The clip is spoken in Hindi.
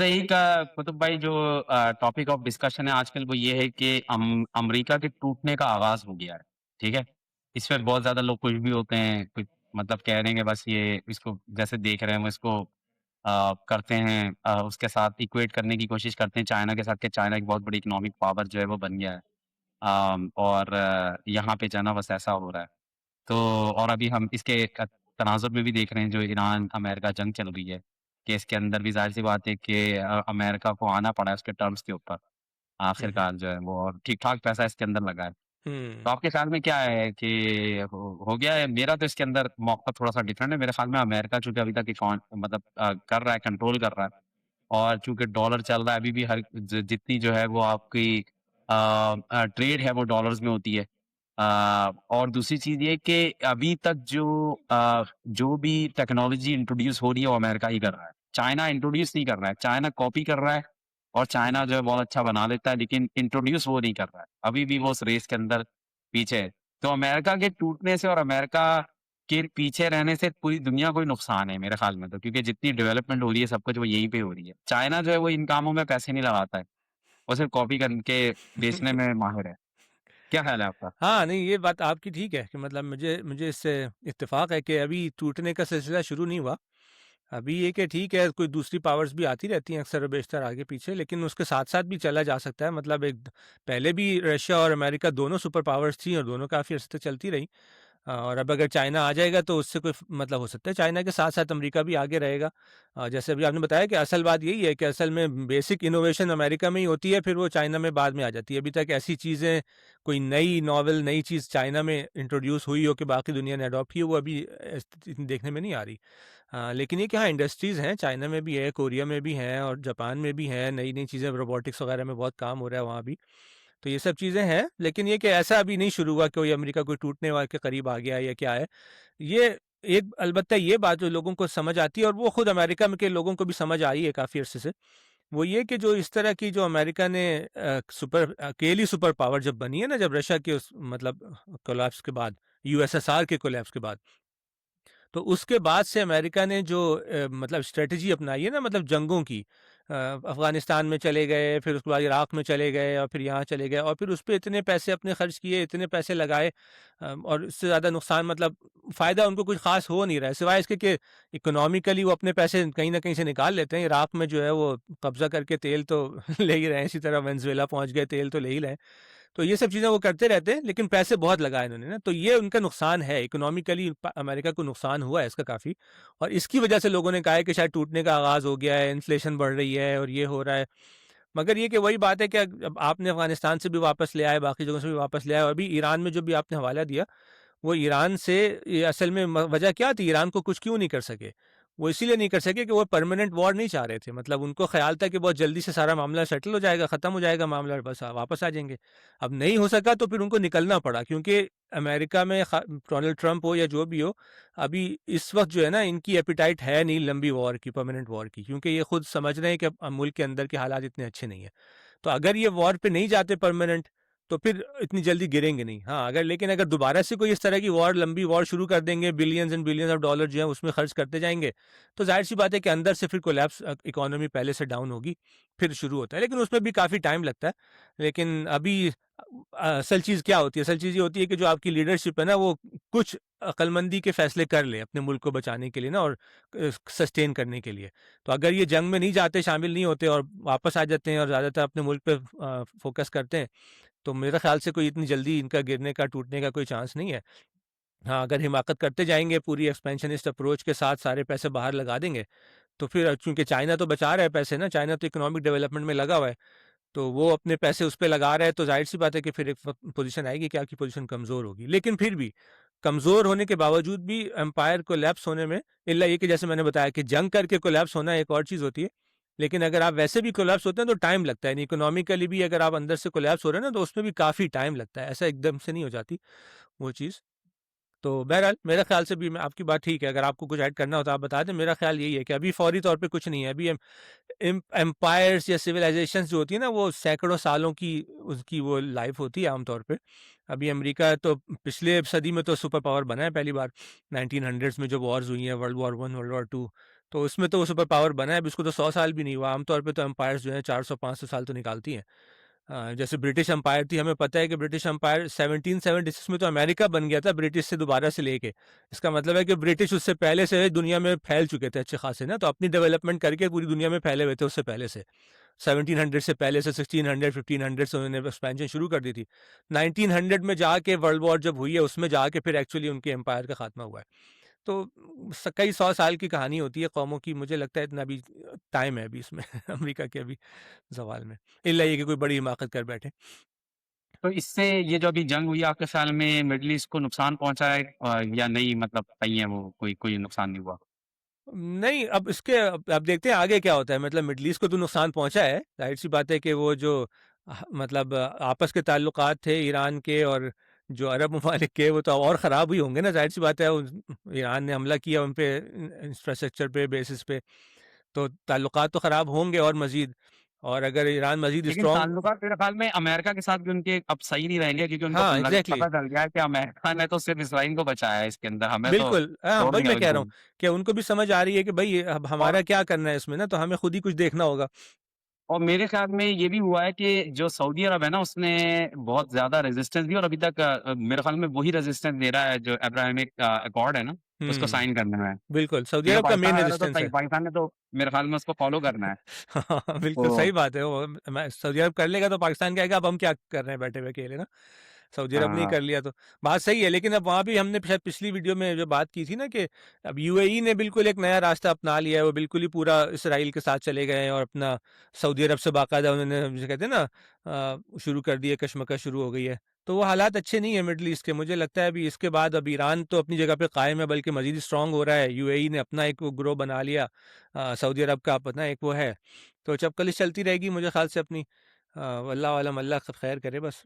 अच्छा, एक कुतुब भाई, जो टॉपिक ऑफ डिस्कशन है आजकल वो ये है कि अमेरिका के टूटने का आगाज हो गया है। ठीक है, इस पर बहुत ज्यादा लोग कुछ भी होते हैं, कुछ मतलब कह रहे हैं कि बस ये इसको जैसे देख रहे हैं वो इसको करते हैं, उसके साथ इक्वेट करने की कोशिश करते हैं चाइना के साथ, कि चाइना एक बहुत बड़ी इकोनॉमिक पावर जो है वो बन गया है। और यहाँ पे जाना बस ऐसा हो रहा है। तो और अभी हम इसके तनाजुर में भी देख रहे हैं, जो ईरान अमेरिका जंग चल रही है, कि इसके अंदर भी ज़ाहिर-सी बात है कि अमेरिका को आना पड़ा है उसके टर्म्स के ऊपर, हुँ, हुँ। आखिरकार जो है वो, और ठीक-ठाक पैसा इसके अंदर लगा है। तो हुँ। आपके ख़्याल में क्या है कि हो गया है? मेरा तो इसके अंदर मौक़िफ़ थोड़ा-सा डिफरेंट है। मेरे ख़्याल में अमेरिका चूँकि अभी तक मतलब कर रहा है, कंट्रोल कर रहा है, और चूँकि डॉलर चल रहा है अभी भी, हर जितनी जो है वो आपकी ट्रेड है वो डॉलर्स में होती है। और दूसरी चीज़ ये कि अभी तक जो भी टेक्नोलॉजी इंट्रोड्यूस हो रही है वो अमेरिका ही कर रहा है। चाइना इंट्रोड्यूस नहीं कर रहा है, चाइना कॉपी कर रहा है, और चाइना जो है बहुत अच्छा बना लेता है, लेकिन इंट्रोड्यूस वो नहीं कर रहा है। अभी भी वो उस रेस के अंदर पीछे है। तो अमेरिका के टूटने से और अमेरिका के पीछे रहने से पूरी दुनिया को ही नुकसान है मेरे ख़्याल में तो, क्योंकि जितनी डेवलपमेंट हो रही है सब कुछ वो यहीं पे हो रही है। चाइना जो है वो इन कामों में पैसे नहीं लगाता है, वो सिर्फ़ कॉपी करके बेचने में माहिर है। क्या ख़्याल है आपका? हाँ, नहीं ये बात आपकी ठीक है कि मतलब मुझे मुझे इससे इत्तेफ़ाक है कि अभी टूटने का सिलसिला शुरू नहीं हुआ। अभी ये कि ठीक है, कोई दूसरी पावर्स भी आती रहती हैं अक्सर और बेशतर आगे पीछे, लेकिन उसके साथ-साथ भी चला जा सकता है। मतलब एक पहले भी रशिया और अमेरिका दोनों सुपर पावर्स थी और दोनों काफ़ी अर्से तक चलती रहीं। और अब अगर चाइना आ जाएगा तो उससे कोई मतलब हो सकता है चाइना के साथ-साथ अमेरिका भी आगे रहेगा। जैसे अभी आपने बताया कि असल बात यही है कि असल में बेसिक इनोवेशन अमेरिका में ही होती है, फिर वो चाइना में बाद में आ जाती है। अभी तक ऐसी चीज़ें, कोई नई नॉवेल, नई चीज़ चाइना में इंट्रोड्यूस हुई हो कि बाकी दुनिया ने अडॉप्ट की हो, वो अभी देखने में नहीं आ रही। लेकिन ये कि हाँ, इंडस्ट्रीज़ हैं, चाइना में भी है, कोरिया में भी हैं और जापान में भी हैं, नई-नई चीज़ें, रोबोटिक्स वगैरह में बहुत काम हो रहा है वहाँ भी। तो ये सब चीज़ें हैं, लेकिन ये कि ऐसा अभी नहीं शुरू हुआ कि कोई अमेरिका कोई टूटने वा के करीब आ गया है या क्या है। ये एक अलबत्ता ये बात जो लोगों को समझ आती है और वो खुद अमेरिका में के लोगों को भी समझ आई है काफ़ी अरसे से, वो ये कि जो इस तरह की जो अमेरिका ने अकेली सुपर पावर जब बनी है ना, जब रशिया के उस मतलब कोलैप्स के बाद, यूएसएसआर के कोलैप्स के बाद, तो उसके बाद से अमेरिका ने जो मतलब स्ट्रेटजी अपनाई है ना, मतलब जंगों की, अफ़गानिस्तान में चले गए, फिर उसके बाद इराक में चले गए और फिर यहाँ चले गए और फिर उस पे इतने पैसे अपने खर्च किए, इतने पैसे लगाए, और इससे ज़्यादा नुकसान, मतलब फ़ायदा उनको कुछ ख़ास हो नहीं रहा है, सिवाय इसके कि इकोनॉमिकली वो अपने पैसे कहीं न कहीं से निकाल लेते हैं। इराक में जो है वो कब्ज़ा करके तेल तो ले ही रहे हैं, इसी तरह वेनेज़ुएला पहुँच गए, तेल तो ले ही रहे हैं। तो ये सब चीज़ें वो करते रहते हैं, लेकिन पैसे बहुत लगाए इन्होंने ना, तो ये उनका नुकसान है, इकोनॉमिकली अमेरिका को नुकसान हुआ है इसका काफ़ी, और इसकी वजह से लोगों ने कहा है कि शायद टूटने का आगाज़ हो गया है, इन्फ्लेशन बढ़ रही है और ये हो रहा है। मगर ये कि वही बात है कि अब आपने अफ़गानिस्तान से भी वापस ले आए, बाकी जगहों से भी वापस ले आए, और अभी ईरान में जो भी आपने हवाला दिया, वो ईरान से, ये असल में वजह क्या थी, ईरान को कुछ क्यों नहीं कर सके? वो इसीलिए नहीं कर सके कि वो परमानेंट वॉर नहीं चाह रहे थे। मतलब उनको ख्याल था कि बहुत जल्दी से सारा मामला सेटल हो जाएगा, ख़त्म हो जाएगा मामला और बस वापस आ जाएंगे। अब नहीं हो सका तो फिर उनको निकलना पड़ा, क्योंकि अमेरिका में डोनाल्ड ट्रंप हो या जो भी हो, अभी इस वक्त जो है ना, इनकी एपिटाइट है नहीं लंबी वॉर की, परमानेंट वॉर की, क्योंकि ये खुद समझ रहे हैं कि अब मुल्क के अंदर के हालात इतने अच्छे नहीं है। तो अगर ये वॉर पे नहीं जाते परमानेंट, तो फिर इतनी जल्दी गिरेंगे नहीं। हाँ, अगर लेकिन अगर दोबारा से कोई इस तरह की वॉर, लंबी वॉर शुरू कर देंगे, billions and billions of dollar जो है उसमें खर्च करते जाएंगे, तो जाहिर सी बात है कि अंदर से फिर कोलैप्स, इकोनॉमी पहले से डाउन होगी, फिर शुरू होता है, लेकिन उसमें भी काफ़ी टाइम लगता है। लेकिन अभी असल चीज़ क्या होती है, असल चीज़ ये होती है कि जो आपकी लीडरशिप है ना, वो कुछ अक्लमंदी के फैसले कर ले अपने मुल्क को बचाने के लिए ना, और सस्टेन करने के लिए। तो अगर ये जंग में नहीं जाते, शामिल नहीं होते और वापस आ जाते हैं और ज़्यादातर अपने मुल्क पे फोकस करते हैं, तो मेरे ख्याल से कोई इतनी जल्दी इनका गिरने का, टूटने का कोई चांस नहीं है। हाँ, अगर हिमाकत करते जाएँगे, पूरी एक्सपेंशनिस्ट अप्रोच के साथ सारे पैसे बाहर लगा देंगे, तो फिर चूँकि चाइना तो बचा रहा है पैसे ना, चाइना तो इकोनॉमिक डेवलपमेंट में लगा हुआ है, तो वो अपने पैसे उस पे लगा रहा है, तो ज़ाहिर-सी बात है कि फिर एक वक़्त पोज़ीशन आएगी कि आपकी पोज़ीशन कमज़ोर होगी। लेकिन फिर भी, कमज़ोर होने के बावजूद भी एम्पायर कोलैप्स होने में, इल्ला ये कि जैसे मैंने बताया कि जंग करके कोलैप्स होना एक और चीज़ होती है, लेकिन अगर आप वैसे भी कोलैप्स होते हैं तो टाइम लगता है, इकोनॉमिकली भी अगर आप अंदर से कोलैप्स हो रहे हैं ना, तो उसमें भी काफ़ी टाइम लगता है, ऐसा एकदम से नहीं हो जाती वो चीज़। तो बहरहाल मेरे ख़्याल से भी, मैं आपकी बात ठीक है, अगर आपको कुछ ऐड करना हो तो आप बता दें। मेरा ख़्याल यही है कि अभी फ़ौरी तौर पे कुछ नहीं है। अभी एम्पायर्स या सिविलाइज़ेशंस जो होती है ना, वो सैकड़ों सालों की उसकी वो लाइफ़ होती है आम तौर पे। अभी अमेरिका तो पिछले सदी में तो सुपर पावर बना है पहली बार, 1900s में जो वॉर्स हुई हैं, वर्ल्ड वॉर 1, वर्ल्ड वॉर 2, तो उसमें तो वो सुपर पावर बना है, अभी उसको तो 100 साल भी नहीं हुआ। आमतौर पे तो एम्पायर्स जो हैं 400-500 साल तो निकालती हैं। जैसे ब्रिटिश एम्पायर थी, हमें पता है कि ब्रिटिश एम्पायर 1776 में तो अमेरिका बन गया था ब्रिटिश से दोबारा से लेके। इसका मतलब है कि ब्रिटिश उससे पहले से दुनिया में फैल चुके थे अच्छे खासे ना, तो अपनी डेवलपमेंट करके पूरी दुनिया में फैले हुए थे उससे पहले से। 1700 से पहले से 1600 1500 से उन्होंने एक्सपेंशन शुरू कर दी थी। 1900 में जाके वर्ल्ड वॉर जब हुई है उसमें जाके फिर एक्चुअली उनके एम्पायर का खात्मा हुआ है। तो कई 100 साल की कहानी होती है कौमों की, मुझे लगता है इतना अभी टाइम है अभी इसमें अमेरिका के अभी जवाल में, इल्ला ये कि कोई बड़ी हिमाकत कर बैठे। तो इससे ये जो अभी जंग हुई आपके ख्याल में मिडल ईस्ट को नुकसान पहुंचा है या नहीं, मतलब सही है वो, कोई कोई नुकसान नहीं हुआ? नहीं, अब इसके अब देखते हैं आगे क्या होता है। मतलब मिडल ईस्ट को तो नुकसान पहुंचा है, जाहिर सी बात है कि वो जो मतलब आपस के ताल्लुकात थे ईरान के और जो अरब ममालिक के, वो तो और ख़राब ही होंगे ना, जाहिर सी बात है। ईरान ने हमला किया उन पे, इंफ्रास्ट्रक्चर पे, बेसिस पे, तो ताल्लुकात तो ख़राब होंगे और मजीद। और अगर ईरान मजीद लेकिन स्ट्रॉन्ग, ताल्लुकात मेरे ख्याल में अमेरिका के साथ भी उनके अब सही नहीं रहेंगे, क्योंकि उनको हाँ एग्जैक्टली, पता चल गया है कि अमेरिका ने तो सिर्फ इसराइल को बचाया है, इसके अंदर हमें तो बिल्कुल, हाँ छोड़ वही दिया मैं कह रहा हूँ बिल्कुल। कि उनको भी समझ आ रही है कि भाई अब और हमारा क्या करना है इसमें ना, तो हमें खुद ही कुछ देखना होगा। और मेरे ख्याल में ये भी हुआ है कि जो सऊदी अरब है ना, उसने बहुत ज्यादा रेजिस्टेंस दी, और अभी तक मेरे ख्याल में वही रेजिस्टेंस दे रहा है जो अब्राहमिक अकॉर्ड है ना, उसको हम्म, साइन करने में। बिल्कुल, सऊदी क्योंकि अरब का पाकिस्तान मेन वाला तो रेजिस्टेंस सही, है। पाकिस्तान ने तो मेरे ख्याल में उसको फॉलो करना है। हाँ, बिल्कुल तो सही बात है। वो सऊदी अरब कर लेगा तो पाकिस्तान कहेगा अब हम क्या कर रहे हैं बैठे हुए अकेले ना। सऊदी अरब ने ही हाँ, कर लिया तो बात सही है। लेकिन अब वहाँ भी हमने शायद पिछली वीडियो में जो बात की थी ना, कि अब यूएई ने बिल्कुल एक नया रास्ता अपना लिया है, वो बिल्कुल ही पूरा इसराइल के साथ चले गए हैं और अपना सऊदी अरब से बाकायदा उन्होंने, जिसे कहते हैं ना, शुरू कर दिए, कशमकश शुरू हो गई है। तो वो हालात अच्छे नहीं है मिडल ईस्ट के, मुझे लगता है अभी इसके बाद अब ईरान तो अपनी जगह पे कायम है, बल्कि मजीद स्ट्रांग हो रहा है। यूएई ने अपना एक वो ग्रोह बना लिया, सऊदी अरब का अपना एक वो है। तो चपकलिश चलती रहेगी मुझे ख्याल से अपनी। अल्लाह वालम, अल्लाह खैर करे बस।